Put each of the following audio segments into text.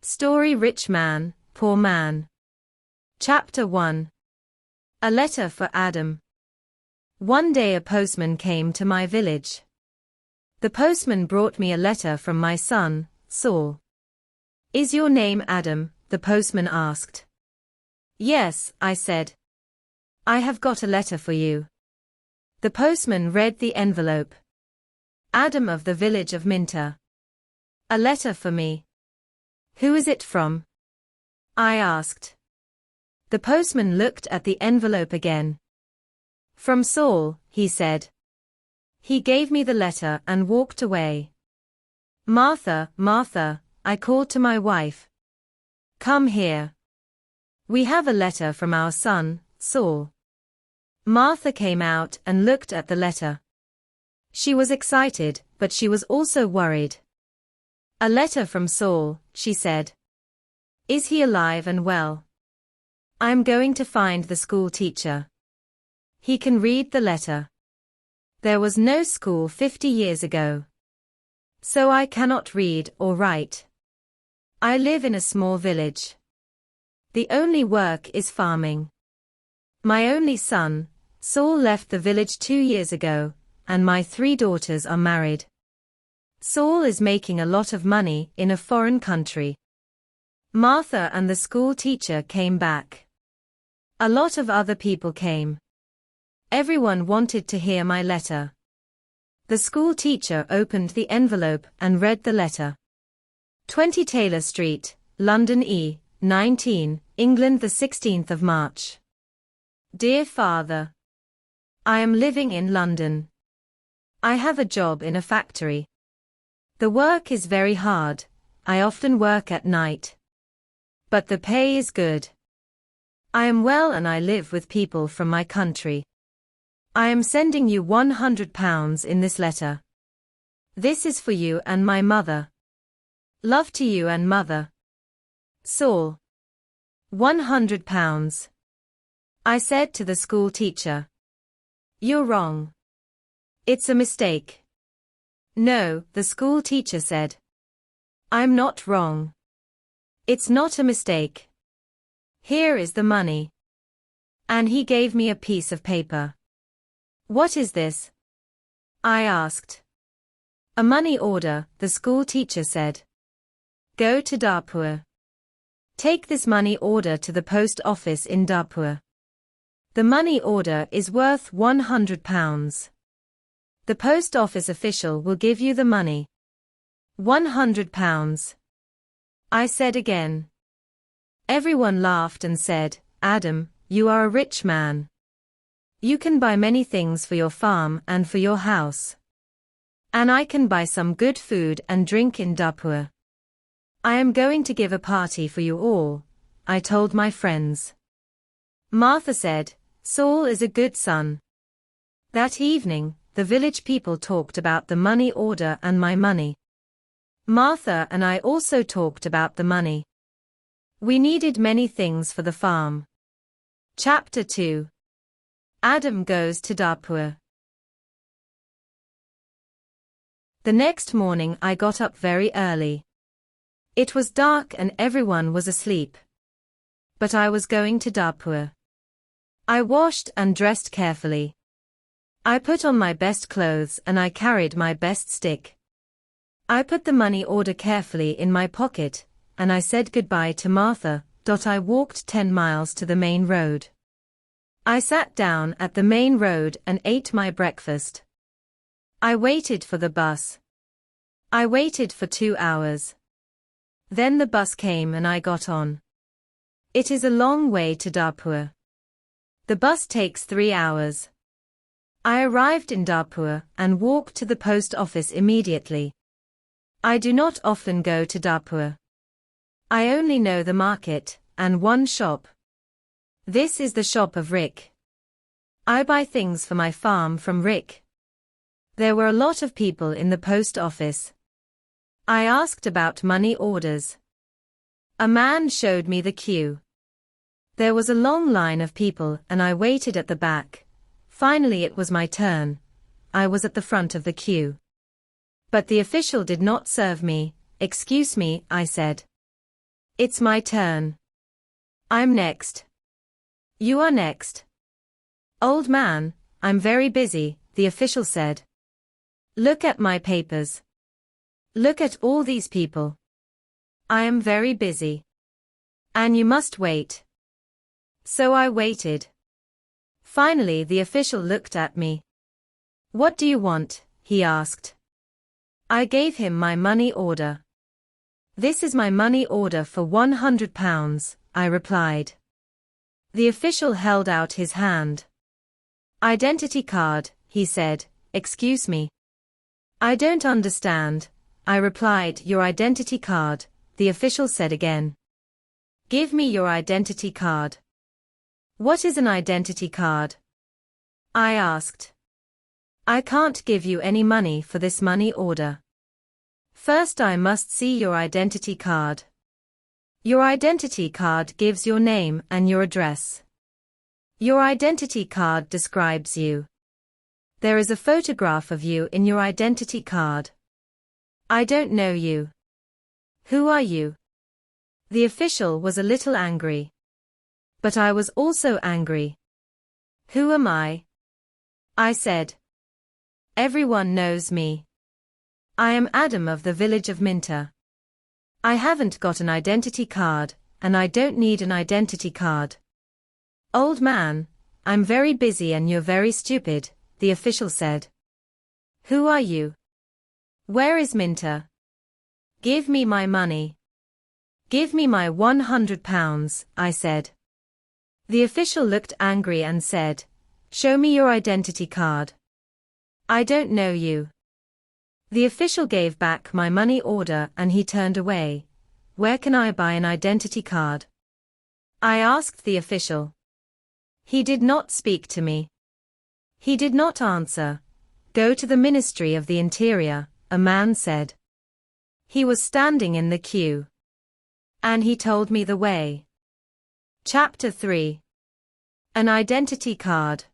Story Rich Man, Poor Man. Chapter 1. A Letter for Adam. One day a postman came to my village. The postman brought me a letter from my son, Saul. "Is your name Adam?" the postman asked. "Yes," I said. "I have got a letter for you." The postman read the envelope. Adam of the village of Minter. "A letter for me. Who is it from?" I asked. The postman looked at the envelope again. "From Saul," he said. He gave me the letter and walked away. "Martha, Martha," I called to my wife. "Come here. We have a letter from our son, Saul." Martha came out and looked at the letter. She was excited, but she was also worried. "A letter from Saul," she said. "Is he alive and well?" "I'm going to find the school teacher. He can read the letter. There was no school 50 years ago. So I cannot read or write. I live in a small village. The only work is farming. My only son, Saul, left the village 2 years ago, and my 3 daughters are married. Saul is making a lot of money in a foreign country." Martha and the school teacher came back. A lot of other people came. Everyone wanted to hear my letter. The school teacher opened the envelope and read the letter. 20 Taylor Street, London E, 19, England, the 16th of March. Dear Father, I am living in London. I have a job in a factory. The work is very hard. I often work at night. But the pay is good. I am well and I live with people from my country. I am sending you £100 in this letter. This is for you and my mother. Love to you and mother. Saul. £100. I said to the school teacher. "You're wrong. It's a mistake." "No," the school teacher said. "I'm not wrong. It's not a mistake. Here is the money." And he gave me a piece of paper. "What is this?" I asked. "A money order," the school teacher said. "Go to Darpur. Take this money order to the post office in Darpur. The money order is worth £100. The post office official will give you the money." £100. I said again. Everyone laughed and said, "Adam, you are a rich man. You can buy many things for your farm and for your house. And I can buy some good food and drink in Darpur. I am going to give a party for you all," I told my friends. Martha said, "Saul is a good son." That evening, the village people talked about the money order and my money. Martha and I also talked about the money. We needed many things for the farm. Chapter 2. Adam goes to Darpur. The next morning I got up very early. It was dark and everyone was asleep. But I was going to Darpur. I washed and dressed carefully. I put on my best clothes and I carried my best stick. I put the money order carefully in my pocket, and I said goodbye to Martha. I walked 10 miles to the main road. I sat down at the main road and ate my breakfast. I waited for the bus. I waited for 2 hours. Then the bus came and I got on. It is a long way to Darpur. The bus takes 3 hours. I arrived in Darpur and walked to the post office immediately. I do not often go to Darpur. I only know the market and one shop. This is the shop of Rick. I buy things for my farm from Rick. There were a lot of people in the post office. I asked about money orders. A man showed me the queue. There was a long line of people and I waited at the back. Finally it was my turn. I was at the front of the queue. But the official did not serve me. "Excuse me," I said. It's my turn. I'm next. You are next. Old man, I'm very busy, the official said. Look at my papers. Look at all these people. I am very busy. And you must wait. So I waited. Finally, the official looked at me. What do you want? He asked. I gave him my money order. This is my money order for £100, I replied. The official held out his hand. Identity card, he said. Excuse me. I don't understand, I replied. Your identity card, the official said again. Give me your identity card. What is an identity card? I asked. I can't give you any money for this money order. First I must see your identity card. Your identity card gives your name and your address. Your identity card describes you. There is a photograph of you in your identity card. I don't know you. Who are you? The official was a little angry. But I was also angry. Who am I? I said. Everyone knows me. I am Adam of the village of Minter. I haven't got an identity card, and I don't need an identity card. Old man, I'm very busy and you're very stupid, the official said. Who are you? Where is Minter? Give me my money. Give me my £100, I said. The official looked angry and said, Show me your identity card. I don't know you. The official gave back my money order and he turned away. Where can I buy an identity card? I asked the official. He did not speak to me. He did not answer. Go to the Ministry of the Interior, a man said. He was standing in the queue. And he told me the way. Chapter 3. An identity card.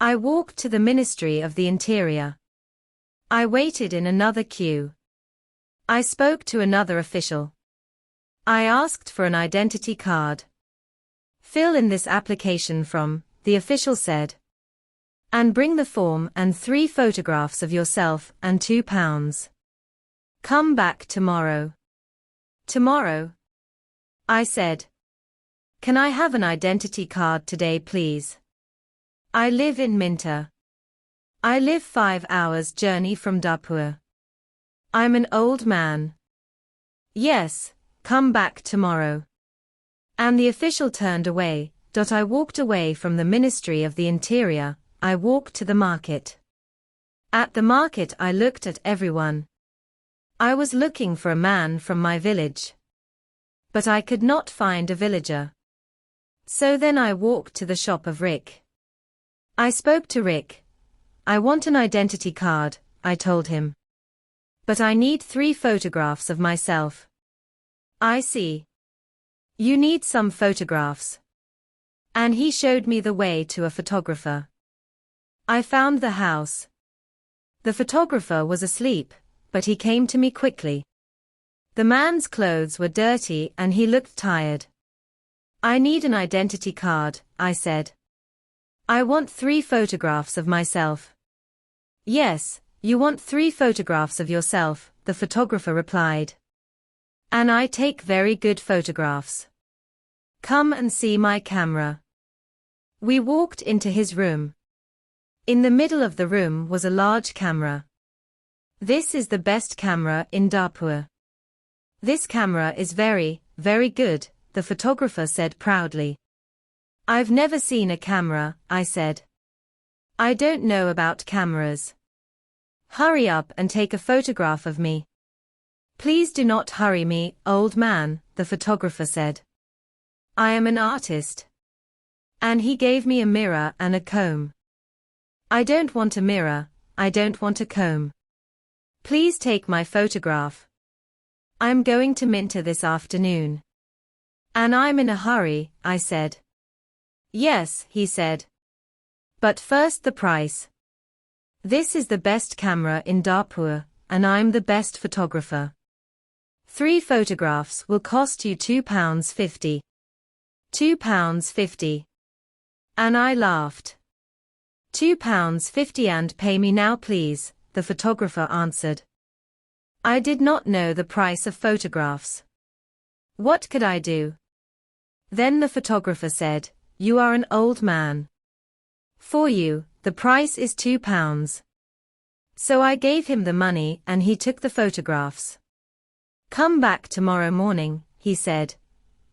I walked to the Ministry of the Interior. I waited in another queue. I spoke to another official. I asked for an identity card. Fill in this application from, the official said. And bring the form and 3 photographs of yourself and £2. Come back tomorrow. Tomorrow? I said. Can I have an identity card today, please? I live in Minter. I live 5 hours journey from Darpur. I'm an old man. Yes, come back tomorrow. And the official turned away. I walked away from the Ministry of the Interior. I walked to the market. At the market I looked at everyone. I was looking for a man from my village. But I could not find a villager. So then I walked to the shop of Rick. I spoke to Rick. I want an identity card, I told him. But I need 3 photographs of myself. I see. You need some photographs. And he showed me the way to a photographer. I found the house. The photographer was asleep, but he came to me quickly. The man's clothes were dirty and he looked tired. I need an identity card, I said. I want 3 photographs of myself. Yes, you want 3 photographs of yourself, the photographer replied. And I take very good photographs. Come and see my camera. We walked into his room. In the middle of the room was a large camera. This is the best camera in Darpur. This camera is very, very good, the photographer said proudly. I've never seen a camera, I said. I don't know about cameras. Hurry up and take a photograph of me. Please do not hurry me, old man, the photographer said. I am an artist. And he gave me a mirror and a comb. I don't want a mirror, I don't want a comb. Please take my photograph. I'm going to Minter this afternoon. And I'm in a hurry, I said. Yes, he said. But first the price. This is the best camera in Darpur, and I'm the best photographer. 3 photographs will cost you £2.50. £2.50. And I laughed. £2.50 and pay me now please, the photographer answered. I did not know the price of photographs. What could I do? Then the photographer said, you are an old man. For you, the price is £2. So I gave him the money and he took the photographs. Come back tomorrow morning, he said.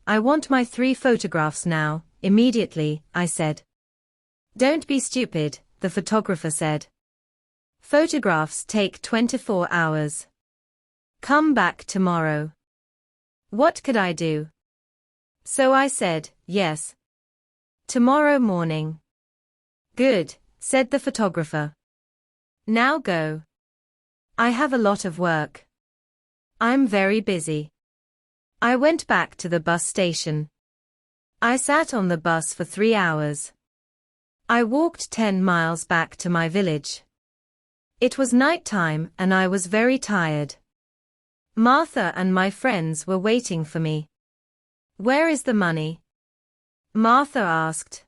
I want my 3 photographs now, immediately, I said. Don't be stupid, the photographer said. Photographs take 24 hours. Come back tomorrow. What could I do? So I said, yes. Tomorrow morning. Good, said the photographer. Now go. I have a lot of work. I'm very busy. I went back to the bus station. I sat on the bus for 3 hours. I walked 10 miles back to my village. It was night time and I was very tired. Martha and my friends were waiting for me. Where is the money? Martha asked.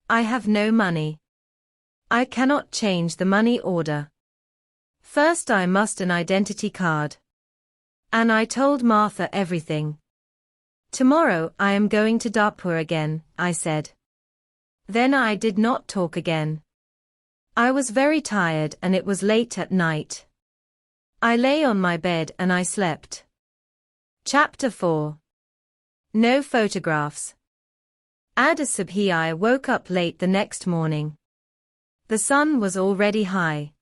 I have no money. I cannot change the money order. First I must an identity card. And I told Martha everything. Tomorrow I am going to Darpur again, I said. Then I did not talk again. I was very tired and it was late at night. I lay on my bed and I slept. Chapter 4. No photographs. Ad Subhi I woke up late the next morning. The sun was already high.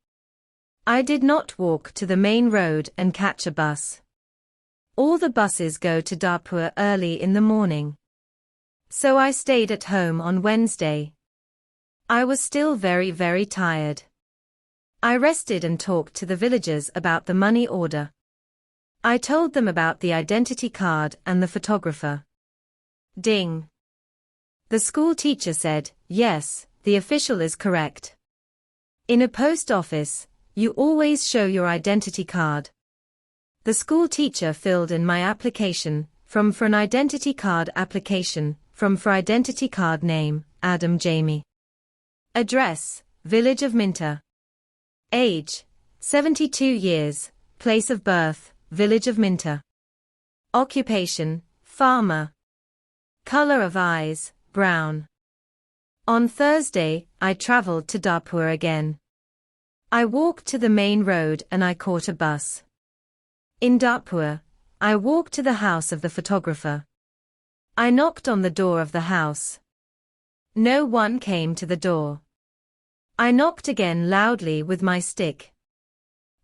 I did not walk to the main road and catch a bus. All the buses go to Darpur early in the morning. So I stayed at home on Wednesday. I was still very tired. I rested and talked to the villagers about the money order. I told them about the identity card and the photographer. Ding. The school teacher said, yes, the official is correct. In a post office, you always show your identity card. The school teacher filled in my application, from for an identity card application, from for identity card name, Adam Jamie. Address, Village of Minter. Age, 72 years, place of birth, Village of Minter. Occupation, farmer. Color of eyes, brown. On Thursday, I traveled to Darpur again. I walked to the main road and I caught a bus. In Darpur, I walked to the house of the photographer. I knocked on the door of the house. No one came to the door. I knocked again loudly with my stick.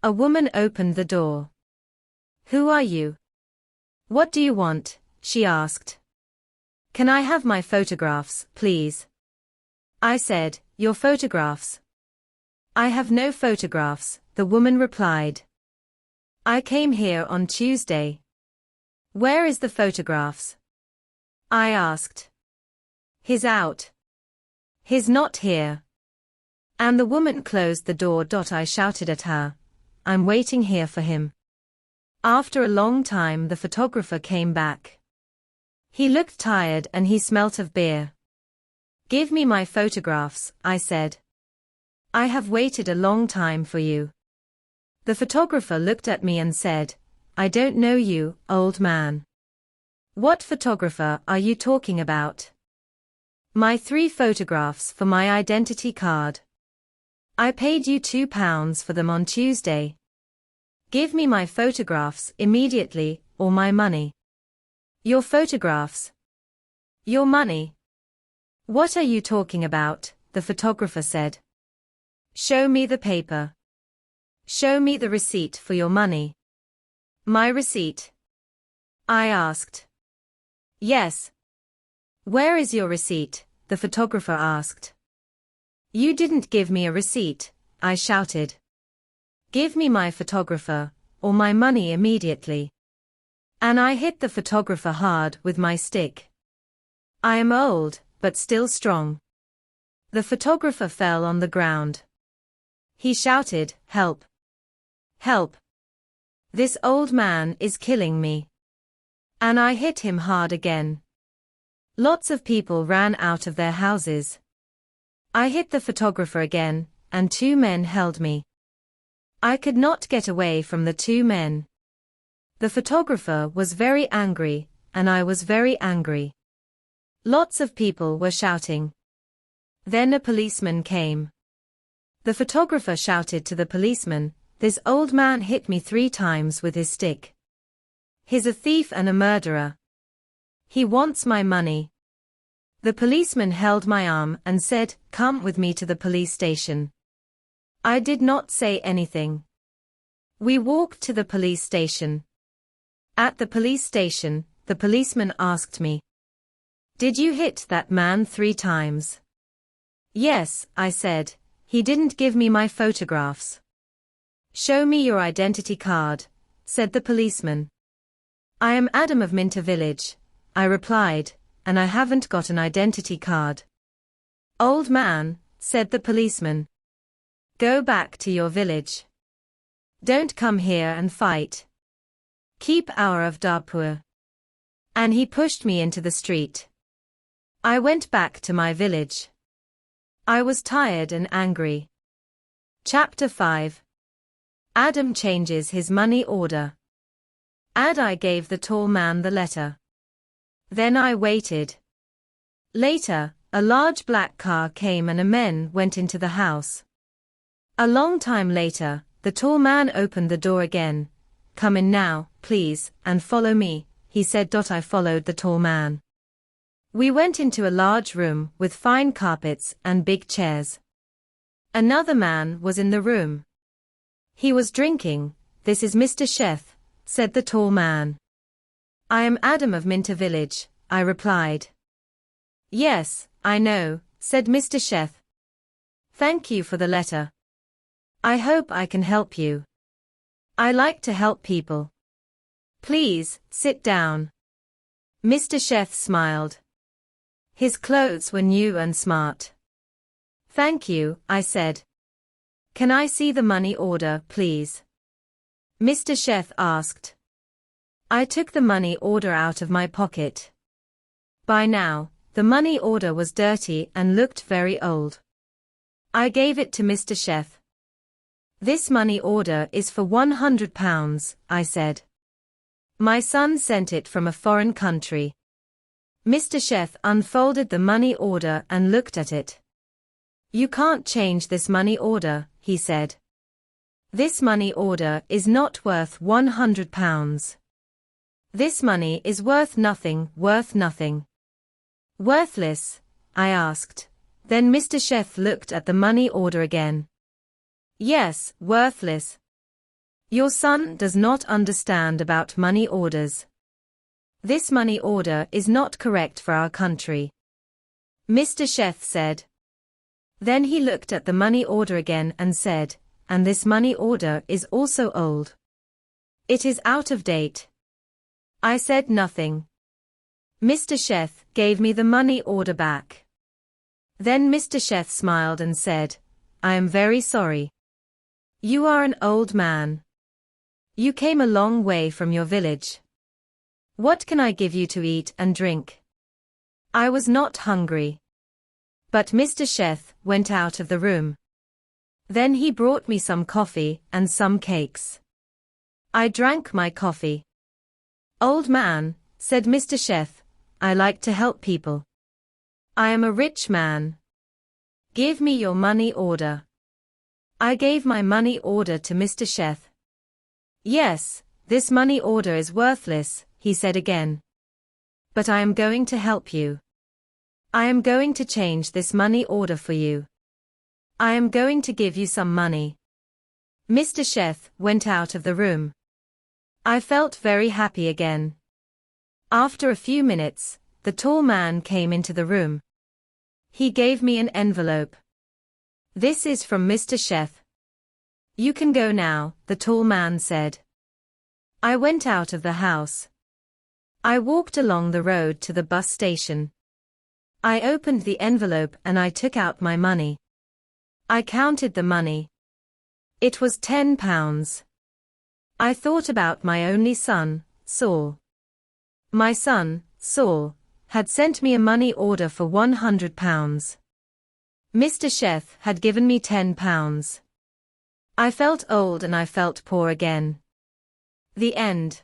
A woman opened the door. Who are you? What do you want? She asked. Can I have my photographs, please? I said, your photographs? I have no photographs, the woman replied. I came here on Tuesday. Where is the photographs? I asked. He's out. He's not here. And the woman closed the door. I shouted at her. I'm waiting here for him. After a long time the photographer came back. He looked tired and he smelt of beer. Give me my photographs, I said. I have waited a long time for you. The photographer looked at me and said, I don't know you, old man. What photographer are you talking about? My 3 photographs for my identity card. I paid you £2 for them on Tuesday. Give me my photographs immediately, or my money. Your photographs. Your money. What are you talking about? The photographer said. Show me the paper. Show me the receipt for your money. My receipt? I asked. Yes. Where is your receipt? The photographer asked. You didn't give me a receipt, I shouted. Give me my photographer, or my money immediately. And I hit the photographer hard with my stick. I am old, but still strong. The photographer fell on the ground. He shouted, help! Help! This old man is killing me. And I hit him hard again. Lots of people ran out of their houses. I hit the photographer again, and 2 men held me. I could not get away from the 2 men. The photographer was very angry, and I was very angry. Lots of people were shouting. Then a policeman came. The photographer shouted to the policeman, "This old man hit me 3 times with his stick. He's a thief and a murderer. He wants my money." The policeman held my arm and said, "Come with me to the police station." I did not say anything. We walked to the police station. At the police station, the policeman asked me, "Did you hit that man 3 times?" "Yes," I said. "He didn't give me my photographs." "Show me your identity card," said the policeman. "I am Adam of Minter Village," I replied, "and I haven't got an identity card." "Old man," said the policeman, "go back to your village. Don't come here and fight. Keep out of Darpur." And he pushed me into the street. I went back to my village. I was tired and angry. Chapter 5. Adam changes his money order. I gave the tall man the letter. Then I waited. Later, a large black car came and a men went into the house. A long time later, the tall man opened the door again. "Come in now, please, and follow me," he said. I followed the tall man. We went into a large room with fine carpets and big chairs. Another man was in the room. He was drinking. "This is Mr. Sheth," said the tall man. "I am Adam of Minter Village," I replied. "Yes, I know," said Mr. Sheth. "Thank you for the letter. I hope I can help you. I like to help people. Please, sit down." Mr. Sheth smiled. His clothes were new and smart. "Thank you," I said. "Can I see the money order, please?" Mr. Sheth asked. I took the money order out of my pocket. By now, the money order was dirty and looked very old. I gave it to Mr. Sheth. "This money order is for £100, I said. "My son sent it from a foreign country." Mr. Sheth unfolded the money order and looked at it. "You can't change this money order," he said. "This money order is not worth £100. This money is worth nothing, worth nothing." "Worthless?" I asked. Then Mr. Sheth looked at the money order again. "Yes, worthless. Your son does not understand about money orders. This money order is not correct for our country," Mr. Sheth said. Then he looked at the money order again and said, "And this money order is also old. It is out of date." I said nothing. Mr. Sheth gave me the money order back. Then Mr. Sheth smiled and said, "I am very sorry. You are an old man. You came a long way from your village. What can I give you to eat and drink?" I was not hungry. But Mr. Sheth went out of the room. Then he brought me some coffee and some cakes. I drank my coffee. "Old man," said Mr. Sheth, "I like to help people. I am a rich man. Give me your money order." I gave my money order to Mr. Sheth. "Yes, this money order is worthless," he said again. "But I am going to help you. I am going to change this money order for you. I am going to give you some money." Mr. Sheth went out of the room. I felt very happy again. After a few minutes, the tall man came into the room. He gave me an envelope. "This is from Mr. Sheth. You can go now," the tall man said. I went out of the house. I walked along the road to the bus station. I opened the envelope and I took out my money. I counted the money. It was £10. I thought about my only son, Saul. My son, Saul, had sent me a money order for £100. Mr. Chef had given me £10. I felt old and I felt poor again. The end.